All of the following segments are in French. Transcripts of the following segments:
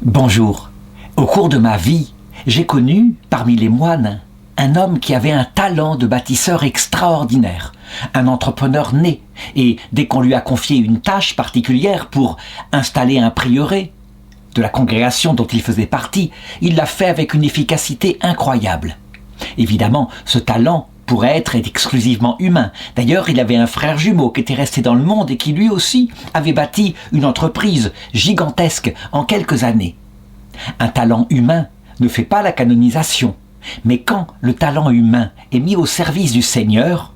Bonjour. Au cours de ma vie, j'ai connu, parmi les moines, un homme qui avait un talent de bâtisseur extraordinaire, un entrepreneur né, et dès qu'on lui a confié une tâche particulière pour installer un prieuré de la congrégation dont il faisait partie, il l'a fait avec une efficacité incroyable. Évidemment, ce talent pourrait être exclusivement humain. D'ailleurs, il avait un frère jumeau qui était resté dans le monde et qui lui aussi avait bâti une entreprise gigantesque en quelques années. Un talent humain ne fait pas la canonisation, mais quand le talent humain est mis au service du Seigneur,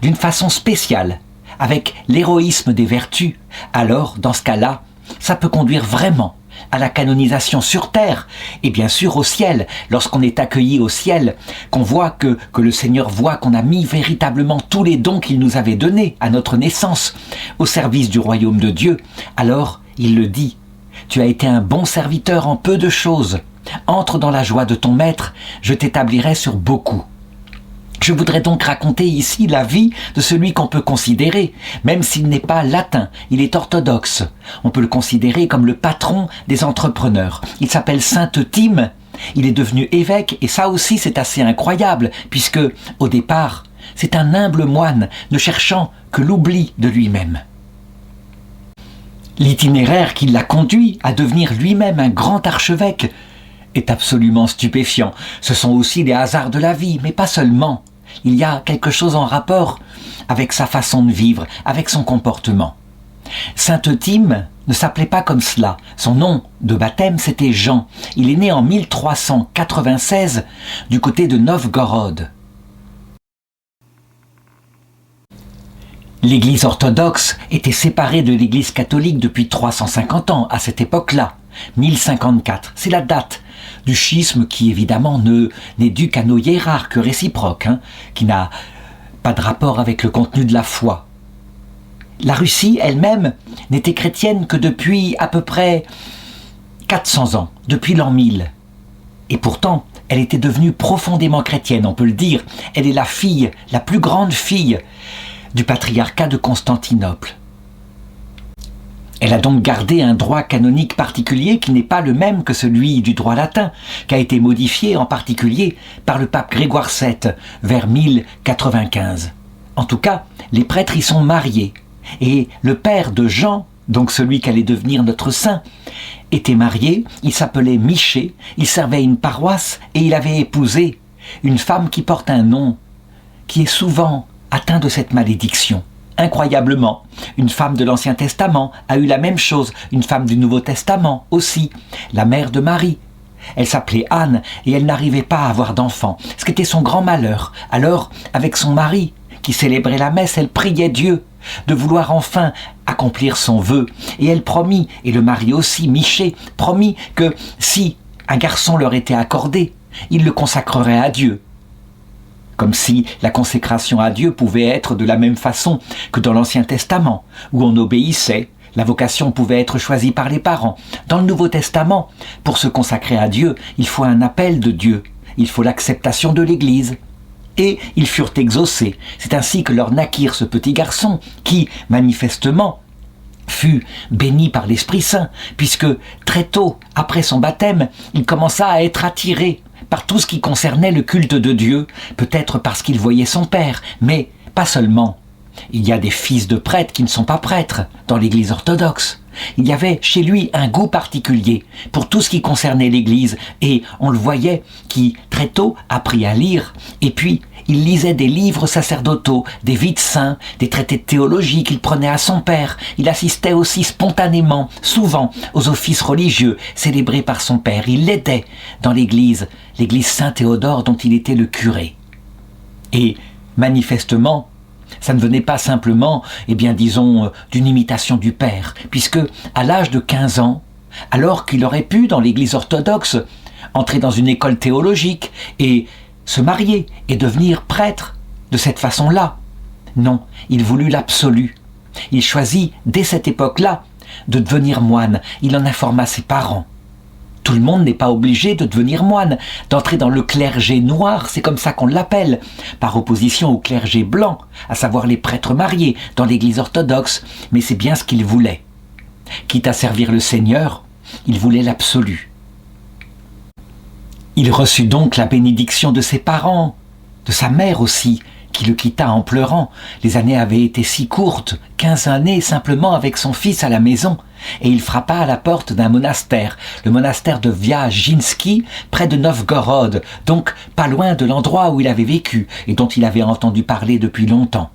d'une façon spéciale, avec l'héroïsme des vertus, alors, dans ce cas-là, ça peut conduire vraiment à la canonisation sur terre et bien sûr au ciel. Lorsqu'on est accueilli au ciel, qu'on voit que le Seigneur voit qu'on a mis véritablement tous les dons qu'il nous avait donnés à notre naissance au service du royaume de Dieu, alors il le dit: tu as été un bon serviteur en peu de choses. Entre dans la joie de ton maître, je t'établirai sur beaucoup. Je voudrais donc raconter ici la vie de celui qu'on peut considérer, même s'il n'est pas latin, il est orthodoxe. On peut le considérer comme le patron des entrepreneurs. Il s'appelle Saint Euthyme, il est devenu évêque, et ça aussi c'est assez incroyable, puisque, au départ, c'est un humble moine ne cherchant que l'oubli de lui-même. L'itinéraire qui l'a conduit à devenir lui-même un grand archevêque est absolument stupéfiant. Ce sont aussi les hasards de la vie, mais pas seulement. Il y a quelque chose en rapport avec sa façon de vivre, avec son comportement. Saint Euthyme ne s'appelait pas comme cela. Son nom de baptême, c'était Jean. Il est né en 1396 du côté de Novgorod. L'Église orthodoxe était séparée de l'Église catholique depuis 350 ans, à cette époque-là, 1054. C'est la date du schisme qui, évidemment, n'est dû qu'à nos hiérarques réciproques, qui n'a pas de rapport avec le contenu de la foi. La Russie elle-même n'était chrétienne que depuis à peu près 400 ans, depuis l'an 1000. Et pourtant, elle était devenue profondément chrétienne, on peut le dire. Elle est la fille, la plus grande fille du patriarcat de Constantinople. Elle a donc gardé un droit canonique particulier qui n'est pas le même que celui du droit latin, qui a été modifié en particulier par le pape Grégoire VII vers 1095. En tout cas, les prêtres y sont mariés, et le père de Jean, donc celui qu'allait devenir notre saint, était marié, il s'appelait Michée, il servait une paroisse et il avait épousé une femme qui porte un nom qui est souvent atteint de cette malédiction. Incroyablement, une femme de l'Ancien Testament a eu la même chose, une femme du Nouveau Testament aussi, la mère de Marie. Elle s'appelait Anne et elle n'arrivait pas à avoir d'enfant, ce qui était son grand malheur. Alors, avec son mari, qui célébrait la messe, elle priait Dieu de vouloir enfin accomplir son vœu. Et elle promit, et le mari aussi, Michée, promit que si un garçon leur était accordé, il le consacrerait à Dieu. Comme si la consécration à Dieu pouvait être de la même façon que dans l'Ancien Testament, où on obéissait, la vocation pouvait être choisie par les parents. Dans le Nouveau Testament, pour se consacrer à Dieu, il faut un appel de Dieu, il faut l'acceptation de l'Église. Et ils furent exaucés. C'est ainsi que leur naquirent ce petit garçon, qui, manifestement, fut béni par l'Esprit Saint, puisque très tôt, après son baptême, il commença à être attiré par tout ce qui concernait le culte de Dieu, peut-être parce qu'il voyait son père, mais pas seulement. Il y a des fils de prêtres qui ne sont pas prêtres dans l'Église orthodoxe. Il y avait chez lui un goût particulier pour tout ce qui concernait l'Église, et on le voyait qui, très tôt, apprit à lire, et puis il lisait des livres sacerdotaux, des vies de saints, des traités de théologie qu'il prenait à son père. Il assistait aussi spontanément, souvent, aux offices religieux célébrés par son père. Il l'aidait dans l'église Saint-Théodore dont il était le curé. Et, manifestement, ça ne venait pas simplement, d'une imitation du père, puisque, à l'âge de 15 ans, alors qu'il aurait pu, dans l'église orthodoxe, entrer dans une école théologique et se marier et devenir prêtre de cette façon-là. Non, il voulut l'absolu. Il choisit, dès cette époque-là, de devenir moine. Il en informa ses parents. Tout le monde n'est pas obligé de devenir moine, d'entrer dans le clergé noir, c'est comme ça qu'on l'appelle, par opposition au clergé blanc, à savoir les prêtres mariés dans l'église orthodoxe, mais c'est bien ce qu'il voulait. Quitte à servir le Seigneur, il voulait l'absolu. Il reçut donc la bénédiction de ses parents, de sa mère aussi, qui le quitta en pleurant. Les années avaient été si courtes, 15 années simplement avec son fils à la maison, et il frappa à la porte d'un monastère, le monastère de Viajinsky, près de Novgorod, donc pas loin de l'endroit où il avait vécu et dont il avait entendu parler depuis longtemps.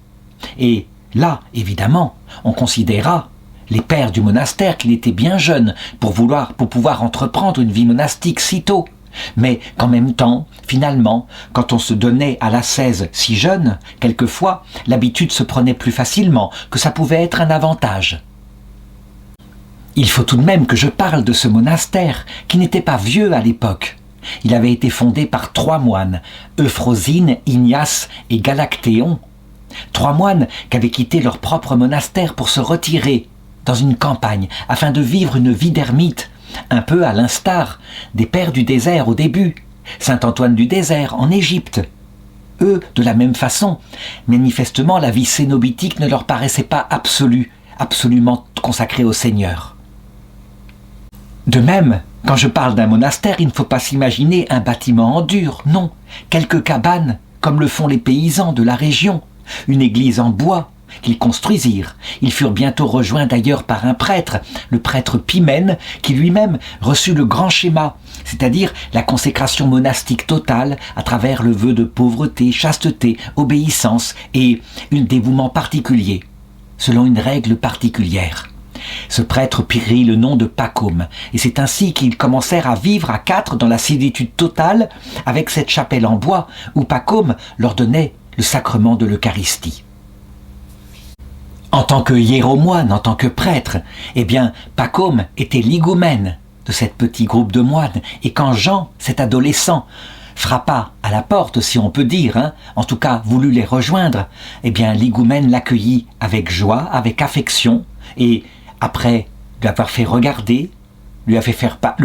Et là, évidemment, on considéra, les pères du monastère, qu'il était bien jeune pour pouvoir entreprendre une vie monastique si tôt. Mais qu'en même temps, finalement, quand on se donnait à l'ascèse si jeune, quelquefois, l'habitude se prenait plus facilement, que ça pouvait être un avantage. Il faut tout de même que je parle de ce monastère, qui n'était pas vieux à l'époque. Il avait été fondé par 3 moines, Euphrosine, Ignace et Galactéon. 3 moines qui avaient quitté leur propre monastère pour se retirer dans une campagne, afin de vivre une vie d'ermite, un peu à l'instar des pères du désert au début, Saint Antoine du désert en Égypte. Eux, de la même façon, manifestement la vie cénobitique ne leur paraissait pas absolue, absolument consacrée au Seigneur. De même, quand je parle d'un monastère, il ne faut pas s'imaginer un bâtiment en dur, non, quelques cabanes, comme le font les paysans de la région, une église en bois, qu'ils construisirent. Ils furent bientôt rejoints d'ailleurs par un prêtre, le prêtre Pimène, qui lui-même reçut le grand schéma, c'est-à-dire la consécration monastique totale à travers le vœu de pauvreté, chasteté, obéissance et un dévouement particulier, selon une règle particulière. Ce prêtre prit le nom de Pacôme, et c'est ainsi qu'ils commencèrent à vivre à 4 dans la séditude totale avec cette chapelle en bois où Pacôme leur donnait le sacrement de l'Eucharistie. En tant que hiéromoine, en tant que prêtre, eh bien, Pacôme était l'higoumène de ce petit groupe de moines. Et quand Jean, cet adolescent, frappa à la porte, si on peut dire, en tout cas voulut les rejoindre, eh bien, l'higoumène l'accueillit avec joie, avec affection, et après lui avoir fait regarder, lui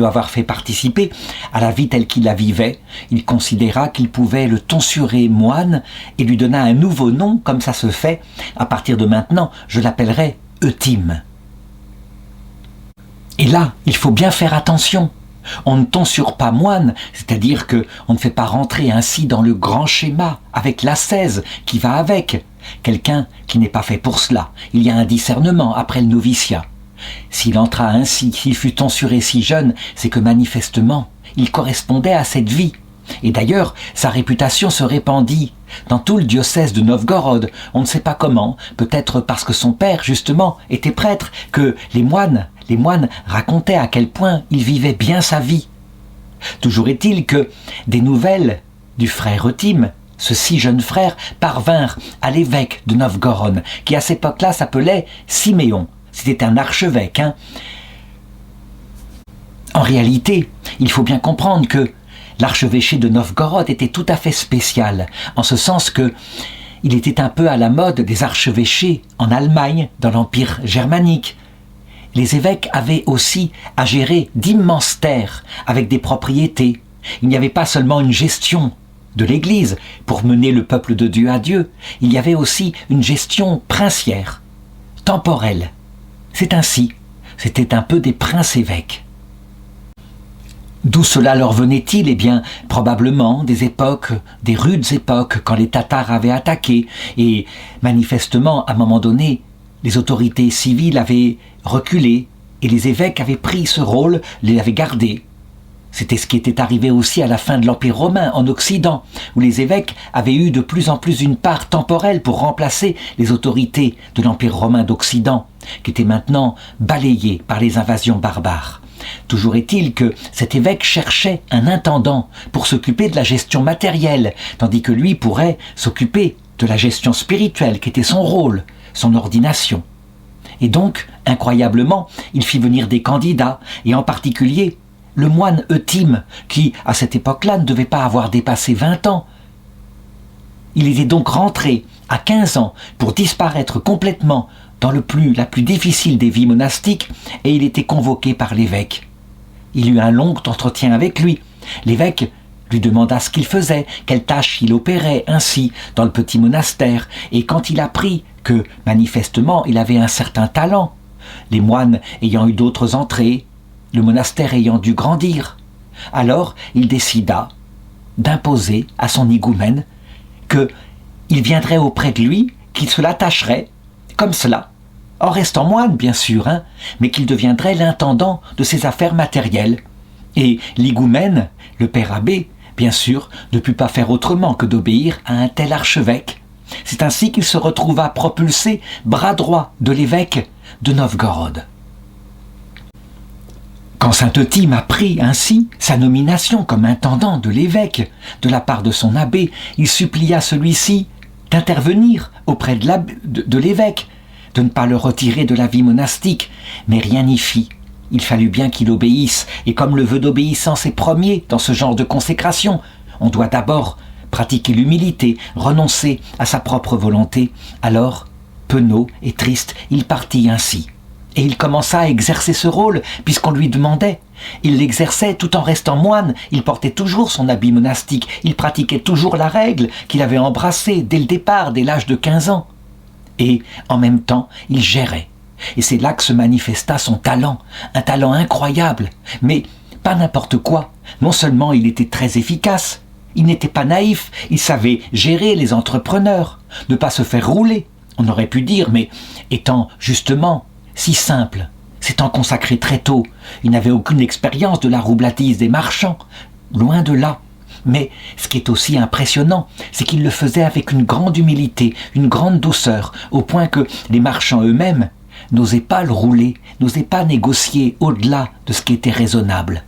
avoir fait participer à la vie telle qu'il la vivait, il considéra qu'il pouvait le tonsurer moine et lui donna un nouveau nom, comme ça se fait. À partir de maintenant, je l'appellerai Euthyme. Et là, il faut bien faire attention. On ne tonsure pas moine, c'est-à-dire qu'on ne fait pas rentrer ainsi dans le grand schéma, avec l'ascèse qui va avec. Quelqu'un qui n'est pas fait pour cela. Il y a un discernement après le noviciat. S'il entra ainsi, s'il fut tonsuré si jeune, c'est que manifestement, il correspondait à cette vie. Et d'ailleurs, sa réputation se répandit dans tout le diocèse de Novgorod. On ne sait pas comment, peut-être parce que son père, justement, était prêtre, que les moines racontaient à quel point il vivait bien sa vie. Toujours est-il que des nouvelles du frère Euthyme, ce si jeune frère, parvinrent à l'évêque de Novgorod, qui à cette époque-là s'appelait Siméon. C'était un archevêque. En réalité, il faut bien comprendre que l'archevêché de Novgorod était tout à fait spécial, en ce sens que il était un peu à la mode des archevêchés en Allemagne, dans l'Empire germanique. Les évêques avaient aussi à gérer d'immenses terres avec des propriétés. Il n'y avait pas seulement une gestion de l'Église pour mener le peuple de Dieu à Dieu, il y avait aussi une gestion princière, temporelle. C'est ainsi, c'était un peu des princes-évêques. D'où cela leur venait-il? Eh bien, probablement des rudes époques, quand les Tatars avaient attaqué, et manifestement, à un moment donné, les autorités civiles avaient reculé, et les évêques avaient pris ce rôle, les avaient gardés. C'était ce qui était arrivé aussi à la fin de l'Empire romain en Occident, où les évêques avaient eu de plus en plus une part temporelle pour remplacer les autorités de l'Empire romain d'Occident, qui étaient maintenant balayées par les invasions barbares. Toujours est-il que cet évêque cherchait un intendant pour s'occuper de la gestion matérielle, tandis que lui pourrait s'occuper de la gestion spirituelle, qui était son rôle, son ordination. Et donc, incroyablement, il fit venir des candidats, et en particulier le moine Euthyme, qui, à cette époque-là, ne devait pas avoir dépassé 20 ans. Il était donc rentré à 15 ans pour disparaître complètement dans la plus difficile des vies monastiques, et il était convoqué par l'évêque. Il eut un long entretien avec lui. L'évêque lui demanda ce qu'il faisait, quelle tâche il opérait ainsi dans le petit monastère, et quand il apprit que, manifestement, il avait un certain talent, les moines ayant eu d'autres entrées, le monastère ayant dû grandir. Alors il décida d'imposer à son higoumène qu'il viendrait auprès de lui, qu'il se l'attacherait, comme cela, en restant moine bien sûr, mais qu'il deviendrait l'intendant de ses affaires matérielles. Et l'higoumène, le père abbé, bien sûr, ne put pas faire autrement que d'obéir à un tel archevêque. C'est ainsi qu'il se retrouva propulsé bras droit de l'évêque de Novgorod. Quand saint Euthyme apprit ainsi sa nomination comme intendant de l'évêque de la part de son abbé, il supplia celui-ci d'intervenir auprès de l'évêque, de ne pas le retirer de la vie monastique, mais rien n'y fit. Il fallut bien qu'il obéisse, et comme le vœu d'obéissance est premier dans ce genre de consécration, on doit d'abord pratiquer l'humilité, renoncer à sa propre volonté. Alors, penaud et triste, il partit ainsi. Et il commença à exercer ce rôle, puisqu'on lui demandait. Il l'exerçait tout en restant moine, il portait toujours son habit monastique, il pratiquait toujours la règle qu'il avait embrassée dès le départ, dès l'âge de 15 ans. Et, en même temps, il gérait. Et c'est là que se manifesta son talent, un talent incroyable, mais pas n'importe quoi. Non seulement il était très efficace, il n'était pas naïf, il savait gérer les entrepreneurs, ne pas se faire rouler, on aurait pu dire, mais étant justement si simple, s'étant consacré très tôt, il n'avait aucune expérience de la roublatise des marchands, loin de là. Mais ce qui est aussi impressionnant, c'est qu'il le faisait avec une grande humilité, une grande douceur, au point que les marchands eux-mêmes n'osaient pas le rouler, n'osaient pas négocier au-delà de ce qui était raisonnable.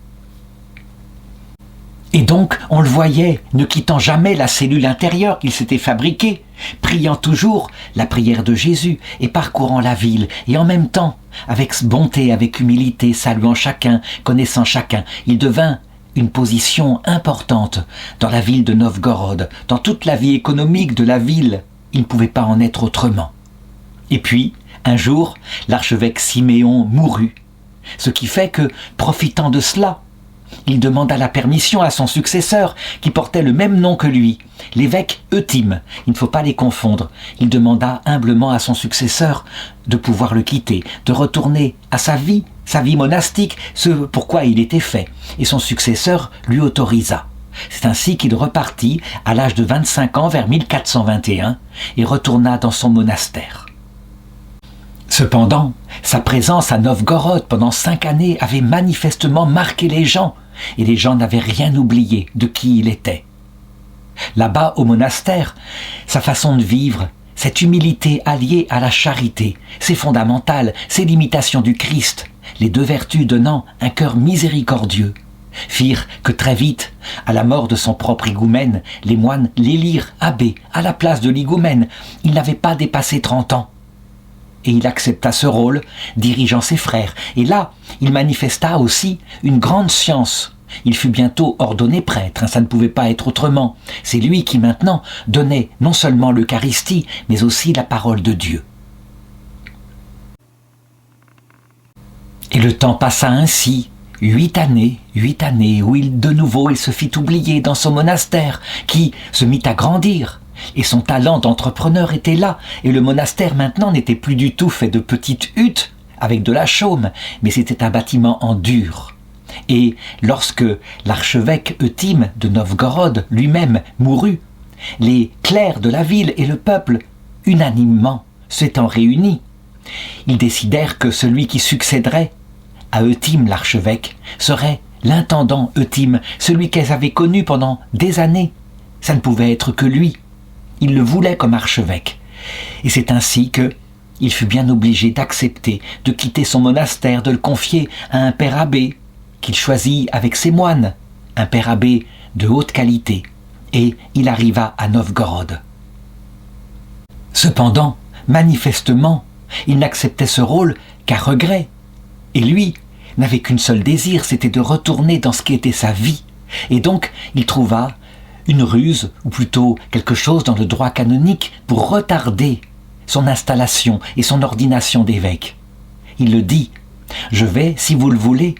Et donc, on le voyait, ne quittant jamais la cellule intérieure qu'il s'était fabriquée, priant toujours la prière de Jésus et parcourant la ville, et en même temps, avec bonté, avec humilité, saluant chacun, connaissant chacun, il devint une position importante dans la ville de Novgorod, dans toute la vie économique de la ville. Il ne pouvait pas en être autrement. Et puis, un jour, l'archevêque Siméon mourut, ce qui fait que, profitant de cela, il demanda la permission à son successeur, qui portait le même nom que lui, l'évêque Euthyme. Il ne faut pas les confondre. Il demanda humblement à son successeur de pouvoir le quitter, de retourner à sa vie monastique, ce pourquoi il était fait. Et son successeur lui autorisa. C'est ainsi qu'il repartit à l'âge de 25 ans vers 1421 et retourna dans son monastère. Cependant, sa présence à Novgorod pendant 5 années avait manifestement marqué les gens, et les gens n'avaient rien oublié de qui il était. Là-bas, au monastère, sa façon de vivre, cette humilité alliée à la charité, c'est fondamental, c'est l'imitation du Christ, les deux vertus donnant un cœur miséricordieux, firent que très vite, à la mort de son propre higoumène, les moines l'élirent abbé à la place de l'higoumène. Il n'avait pas dépassé 30 ans. Et il accepta ce rôle, dirigeant ses frères. Et là, il manifesta aussi une grande science. Il fut bientôt ordonné prêtre, ça ne pouvait pas être autrement. C'est lui qui maintenant donnait non seulement l'Eucharistie, mais aussi la parole de Dieu. Et le temps passa ainsi, 8 années, où de nouveau il se fit oublier dans son monastère, qui se mit à grandir. Et son talent d'entrepreneur était là, et le monastère maintenant n'était plus du tout fait de petites huttes avec de la chaume, mais c'était un bâtiment en dur. Et lorsque l'archevêque Euthyme de Novgorod lui-même mourut, les clercs de la ville et le peuple, unanimement s'étant réunis, ils décidèrent que celui qui succéderait à Euthyme l'archevêque serait l'intendant Euthyme, celui qu'elles avaient connu pendant des années. Ça ne pouvait être que lui. Il le voulait comme archevêque. Et c'est ainsi que il fut bien obligé d'accepter de quitter son monastère, de le confier à un père abbé qu'il choisit avec ses moines, un père abbé de haute qualité. Et il arriva à Novgorod. Cependant, manifestement, il n'acceptait ce rôle qu'à regret. Et lui n'avait qu'une seule désir, c'était de retourner dans ce qui était sa vie. Et donc, il trouva une ruse, ou plutôt quelque chose dans le droit canonique, pour retarder son installation et son ordination d'évêque. Il le dit, « Je vais, si vous le voulez,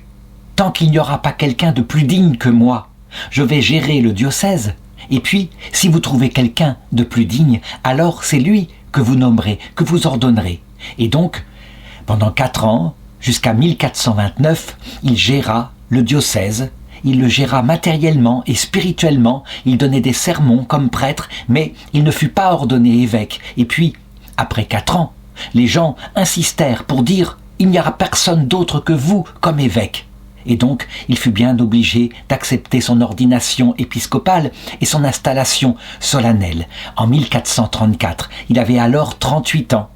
tant qu'il n'y aura pas quelqu'un de plus digne que moi, je vais gérer le diocèse, et puis, si vous trouvez quelqu'un de plus digne, alors c'est lui que vous nommerez, que vous ordonnerez. » Et donc, pendant 4 ans, jusqu'à 1429, il géra le diocèse. Il le géra matériellement et spirituellement, il donnait des sermons comme prêtre, mais il ne fut pas ordonné évêque. Et puis, après 4 ans, les gens insistèrent pour dire « Il n'y aura personne d'autre que vous comme évêque ». Et donc, il fut bien obligé d'accepter son ordination épiscopale et son installation solennelle en 1434. Il avait alors 38 ans.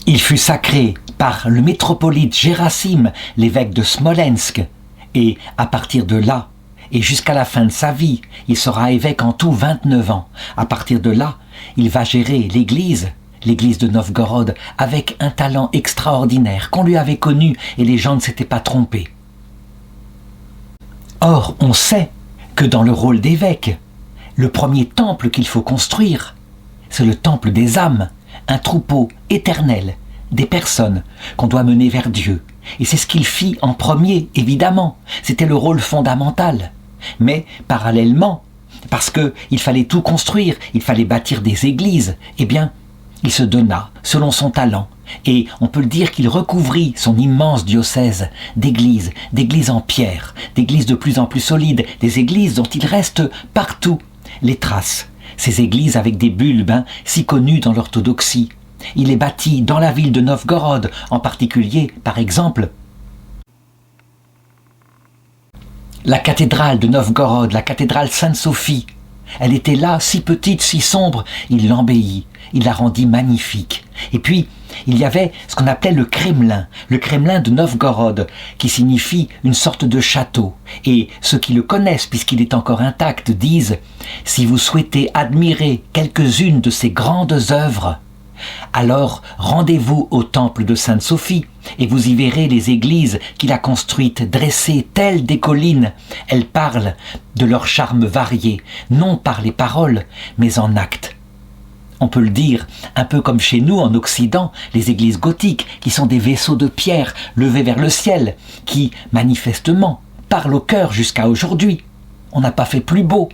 Il fut sacré par le métropolite Gérasim, l'évêque de Smolensk, et à partir de là, et jusqu'à la fin de sa vie, il sera évêque en tout 29 ans. À partir de là, il va gérer l'église de Novgorod, avec un talent extraordinaire qu'on lui avait connu et les gens ne s'étaient pas trompés. Or, on sait que dans le rôle d'évêque, le premier temple qu'il faut construire, c'est le temple des âmes, un troupeau éternel, des personnes qu'on doit mener vers Dieu. Et c'est ce qu'il fit en premier, évidemment. C'était le rôle fondamental. Mais, parallèlement, parce qu'il fallait tout construire, il fallait bâtir des églises, eh bien, il se donna, selon son talent, et on peut le dire qu'il recouvrit son immense diocèse d'églises en pierre, d'églises de plus en plus solides, des églises dont il reste partout les traces. Ces églises avec des bulbes, si connues dans l'orthodoxie. Il est bâti dans la ville de Novgorod, en particulier, par exemple, la cathédrale de Novgorod, la cathédrale Sainte-Sophie. Elle était là, si petite, si sombre, il l'embellit, il la rendit magnifique. Et puis, il y avait ce qu'on appelait le Kremlin de Novgorod, qui signifie une sorte de château. Et ceux qui le connaissent, puisqu'il est encore intact, disent « Si vous souhaitez admirer quelques-unes de ces grandes œuvres, alors rendez-vous au temple de Sainte-Sophie et vous y verrez les églises qu'il a construites, dressées telles des collines. Elles parlent de leur charme varié, non par les paroles, mais en actes. » On peut le dire, un peu comme chez nous en Occident, les églises gothiques, qui sont des vaisseaux de pierre levés vers le ciel, qui, manifestement, parlent au cœur jusqu'à aujourd'hui. On n'a pas fait plus beau.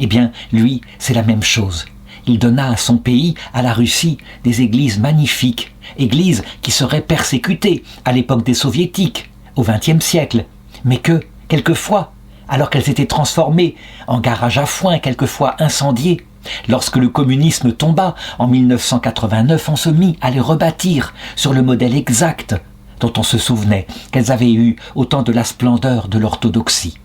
Eh bien, lui, c'est la même chose. Il donna à son pays, à la Russie, des églises magnifiques, églises qui seraient persécutées à l'époque des soviétiques, au XXe siècle, mais que, quelquefois, alors qu'elles étaient transformées en garages à foin, quelquefois incendiées, lorsque le communisme tomba en 1989, on se mit à les rebâtir sur le modèle exact dont on se souvenait qu'elles avaient eu au temps de la splendeur de l'orthodoxie.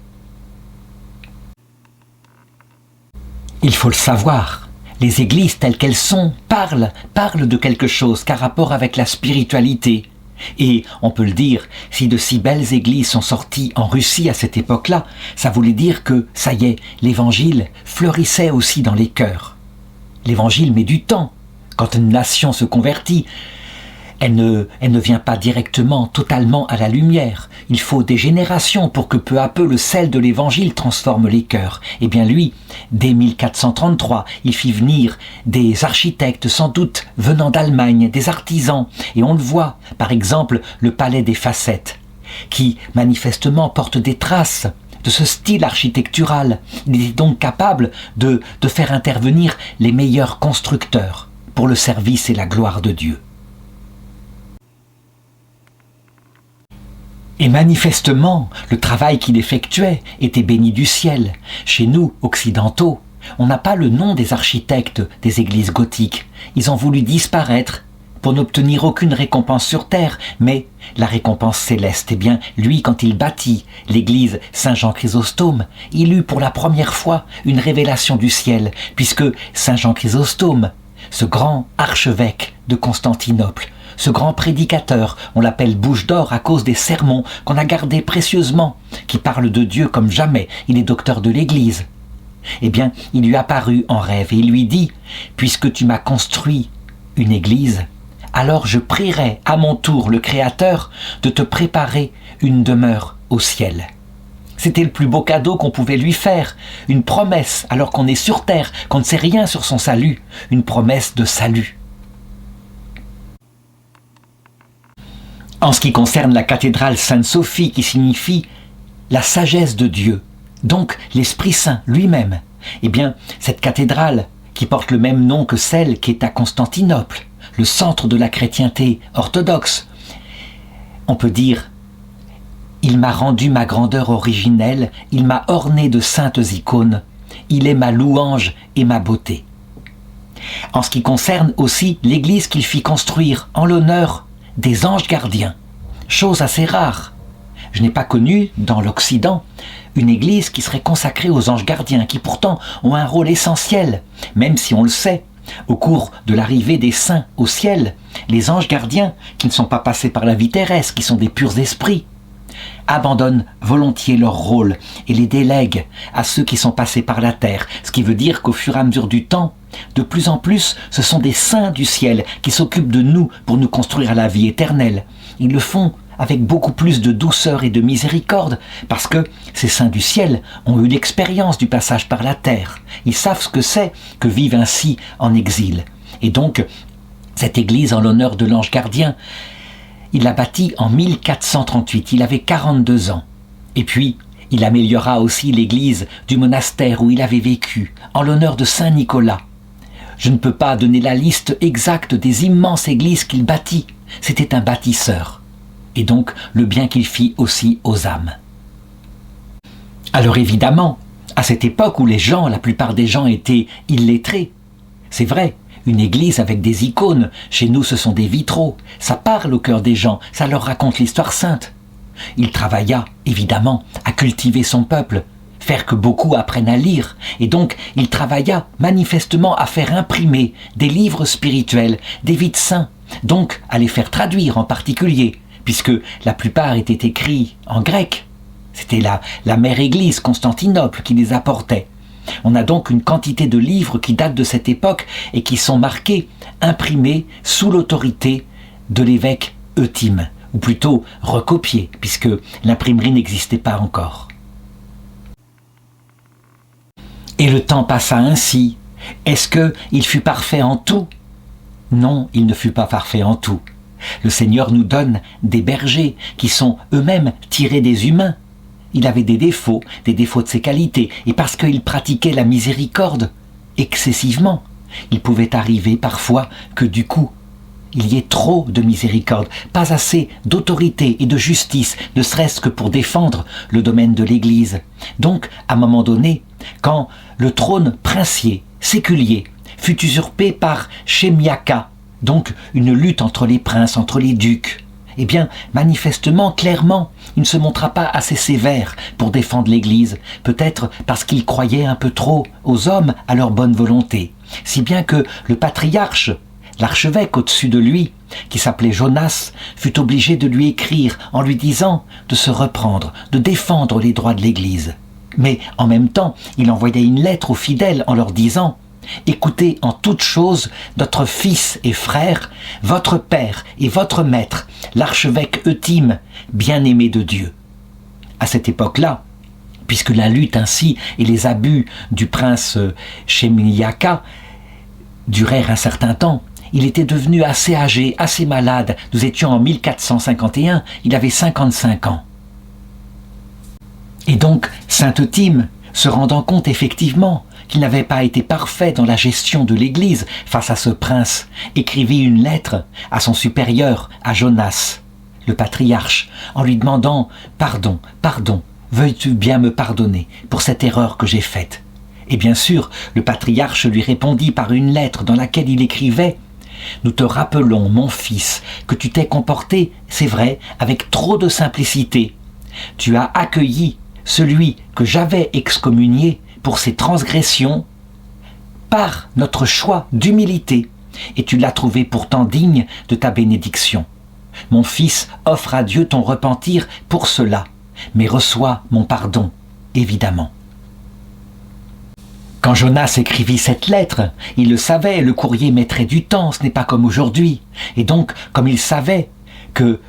Il faut le savoir. Les églises telles qu'elles sont parlent de quelque chose qu'a rapport avec la spiritualité. Et on peut le dire, si de si belles églises sont sorties en Russie à cette époque-là, ça voulait dire que, ça y est, l'évangile fleurissait aussi dans les cœurs. L'évangile met du temps. Quand une nation se convertit, elle ne vient pas directement, totalement à la lumière. Il faut des générations pour que peu à peu le sel de l'évangile transforme les cœurs. Eh bien lui, dès 1433, il fit venir des architectes sans doute venant d'Allemagne, des artisans. Et on le voit, par exemple, le palais des Facettes, qui manifestement porte des traces de ce style architectural. Il était donc capable de faire intervenir les meilleurs constructeurs pour le service et la gloire de Dieu. Et manifestement, le travail qu'il effectuait était béni du ciel. Chez nous, occidentaux, on n'a pas le nom des architectes des églises gothiques. Ils ont voulu disparaître pour n'obtenir aucune récompense sur terre, mais la récompense céleste, eh bien, lui, quand il bâtit l'église Saint-Jean Chrysostome, il eut pour la première fois une révélation du ciel, puisque Saint-Jean Chrysostome, ce grand archevêque de Constantinople, ce grand prédicateur, on l'appelle Bouche d'Or à cause des sermons qu'on a gardés précieusement, qui parlent de Dieu comme jamais, il est docteur de l'Église. Eh bien, il lui apparut en rêve et il lui dit « Puisque tu m'as construit une église, alors je prierai à mon tour le Créateur de te préparer une demeure au ciel. » C'était le plus beau cadeau qu'on pouvait lui faire, une promesse alors qu'on est sur terre, qu'on ne sait rien sur son salut, une promesse de salut. En ce qui concerne la cathédrale Sainte-Sophie, qui signifie la sagesse de Dieu, donc l'Esprit Saint lui-même, eh bien, cette cathédrale, qui porte le même nom que celle qui est à Constantinople, le centre de la chrétienté orthodoxe, On peut dire « Il m'a rendu ma grandeur originelle, il m'a orné de saintes icônes, il est ma louange et ma beauté. » En ce qui concerne aussi l'église qu'il fit construire en l'honneur des anges gardiens, chose assez rare. Je n'ai pas connu, dans l'Occident, une église qui serait consacrée aux anges gardiens, qui pourtant ont un rôle essentiel, même si on le sait, au cours de l'arrivée des saints au ciel, les anges gardiens, qui ne sont pas passés par la vie terrestre, qui sont des purs esprits, abandonnent volontiers leur rôle et les délèguent à ceux qui sont passés par la terre, ce qui veut dire qu'au fur et à mesure du temps, de plus en plus, ce sont des saints du ciel qui s'occupent de nous pour nous construire à la vie éternelle. Ils le font avec beaucoup plus de douceur et de miséricorde, parce que ces saints du ciel ont eu l'expérience du passage par la terre. Ils savent ce que c'est que vivre ainsi en exil. Et donc, cette église en l'honneur de l'ange gardien, il l'a bâtie en 1438, il avait 42 ans. Et puis, il améliora aussi l'église du monastère où il avait vécu, en l'honneur de Saint Nicolas. Je ne peux pas donner la liste exacte des immenses églises qu'il bâtit. C'était un bâtisseur. Et donc le bien qu'il fit aussi aux âmes. Alors évidemment, à cette époque où la plupart des gens étaient illettrés, c'est vrai, une église avec des icônes, chez nous ce sont des vitraux, ça parle au cœur des gens, ça leur raconte l'histoire sainte. Il travailla, évidemment, à cultiver son peuple, faire que beaucoup apprennent à lire, et donc il travailla manifestement à faire imprimer des livres spirituels, des vies de saints, donc à les faire traduire en particulier, puisque la plupart étaient écrits en grec. C'était la mère église, Constantinople, qui les apportait. On a donc une quantité de livres qui datent de cette époque et qui sont marqués, imprimés sous l'autorité de l'évêque Euthyme, ou plutôt recopiés, puisque l'imprimerie n'existait pas encore. Et le temps passa ainsi. Est-ce qu'il fut parfait en tout? Non, il ne fut pas parfait en tout. Le Seigneur nous donne des bergers qui sont eux-mêmes tirés des humains. Il avait des défauts de ses qualités, et parce qu'il pratiquait la miséricorde excessivement, il pouvait arriver parfois que du coup, il y ait trop de miséricorde, pas assez d'autorité et de justice, ne serait-ce que pour défendre le domaine de l'Église. Donc, à un moment donné, quand le trône princier, séculier, fut usurpé par Shemyaka, donc une lutte entre les princes, entre les ducs, eh bien, manifestement, clairement, il ne se montra pas assez sévère pour défendre l'Église, peut-être parce qu'il croyait un peu trop aux hommes, à leur bonne volonté, si bien que le patriarche, l'archevêque au-dessus de lui, qui s'appelait Jonas, fut obligé de lui écrire en lui disant de se reprendre, de défendre les droits de l'Église. Mais en même temps, il envoyait une lettre aux fidèles en leur disant « Écoutez en toutes choses notre fils et frère, votre père et votre maître, l'archevêque Euthyme, bien-aimé de Dieu. » À cette époque-là, puisque la lutte ainsi et les abus du prince Shemyaka durèrent un certain temps, il était devenu assez âgé, assez malade. Nous étions en 1451, il avait 55 ans. Et donc, saint Euthyme, se rendant compte effectivement qu'il n'avait pas été parfait dans la gestion de l'Église face à ce prince, écrivit une lettre à son supérieur, à Jonas, le patriarche, en lui demandant « Pardon, pardon, veuilles-tu bien me pardonner pour cette erreur que j'ai faite ?» Et bien sûr, le patriarche lui répondit par une lettre dans laquelle il écrivait « Nous te rappelons, mon fils, que tu t'es comporté, c'est vrai, avec trop de simplicité. Tu as accueilli celui que j'avais excommunié pour ses transgressions par notre choix d'humilité, et tu l'as trouvé pourtant digne de ta bénédiction. Mon fils, offre à Dieu ton repentir pour cela, mais reçois mon pardon, évidemment. » Quand Jonas écrivit cette lettre, il le savait, le courrier mettrait du temps, ce n'est pas comme aujourd'hui. Et donc, comme il savait que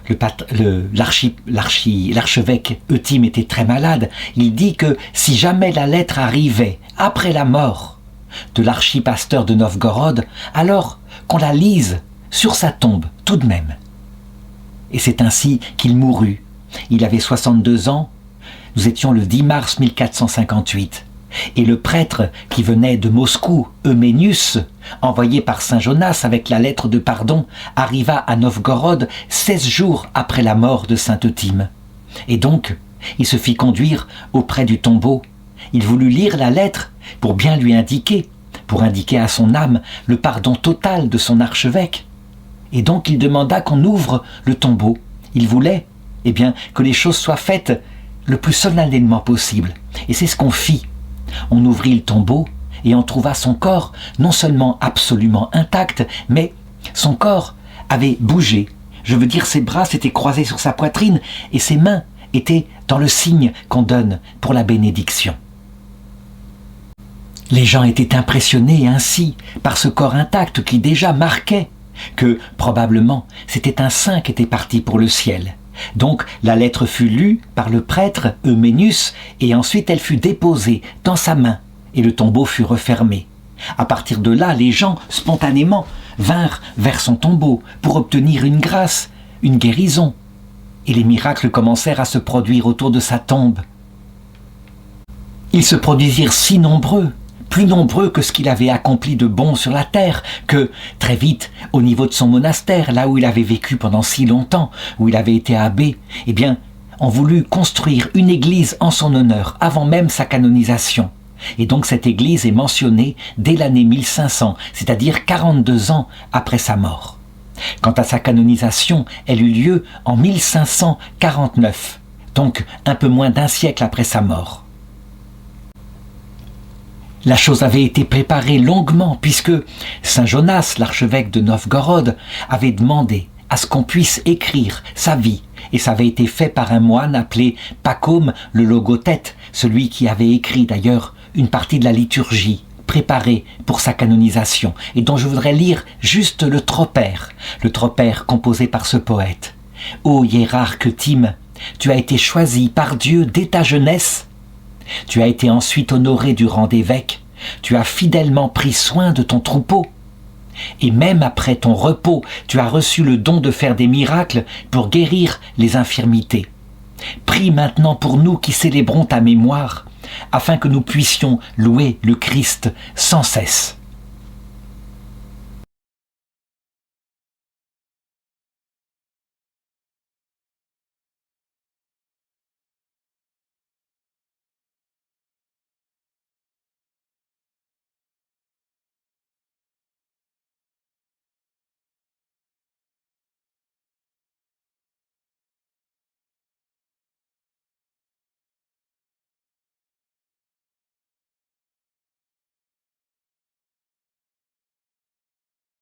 l'archevêque Euthyme était très malade, il dit que si jamais la lettre arrivait après la mort de l'archipasteur de Novgorod, alors qu'on la lise sur sa tombe tout de même. Et c'est ainsi qu'il mourut. Il avait 62 ans, nous étions le 10 mars 1458. Et le prêtre qui venait de Moscou, Eumenius, envoyé par saint Jonas avec la lettre de pardon, arriva à Novgorod 16 jours après la mort de saint Euthyme. Et donc, il se fit conduire auprès du tombeau. Il voulut lire la lettre pour bien lui indiquer, pour indiquer à son âme le pardon total de son archevêque. Et donc il demanda qu'on ouvre le tombeau. Il voulait, que les choses soient faites le plus solennellement possible. Et c'est ce qu'on fit. On ouvrit le tombeau et on trouva son corps non seulement absolument intact, mais son corps avait bougé. Je veux dire, ses bras s'étaient croisés sur sa poitrine et ses mains étaient dans le signe qu'on donne pour la bénédiction. Les gens étaient impressionnés ainsi par ce corps intact qui déjà marquait que, probablement, c'était un saint qui était parti pour le ciel. Donc la lettre fut lue par le prêtre Eumenius et ensuite elle fut déposée dans sa main et le tombeau fut refermé. À partir de là, les gens, spontanément, vinrent vers son tombeau pour obtenir une grâce, une guérison. Et les miracles commencèrent à se produire autour de sa tombe. Ils se produisirent si nombreux, plus nombreux que ce qu'il avait accompli de bon sur la terre, que, très vite, au niveau de son monastère, là où il avait vécu pendant si longtemps, où il avait été abbé, on voulut construire une église en son honneur, avant même sa canonisation. Et donc cette église est mentionnée dès l'année 1500, c'est-à-dire 42 ans après sa mort. Quant à sa canonisation, elle eut lieu en 1549, donc un peu moins d'un siècle après sa mort. La chose avait été préparée longuement puisque saint Jonas, l'archevêque de Novgorod, avait demandé à ce qu'on puisse écrire sa vie et ça avait été fait par un moine appelé Pacôme le Logothète, celui qui avait écrit d'ailleurs une partie de la liturgie préparée pour sa canonisation et dont je voudrais lire juste le tropère composé par ce poète. Ô hiérarque Euthyme, tu as été choisi par Dieu dès ta jeunesse. Tu as été ensuite honoré du rang d'évêque, tu as fidèlement pris soin de ton troupeau. Et même après ton repos, tu as reçu le don de faire des miracles pour guérir les infirmités. Prie maintenant pour nous qui célébrons ta mémoire, afin que nous puissions louer le Christ sans cesse.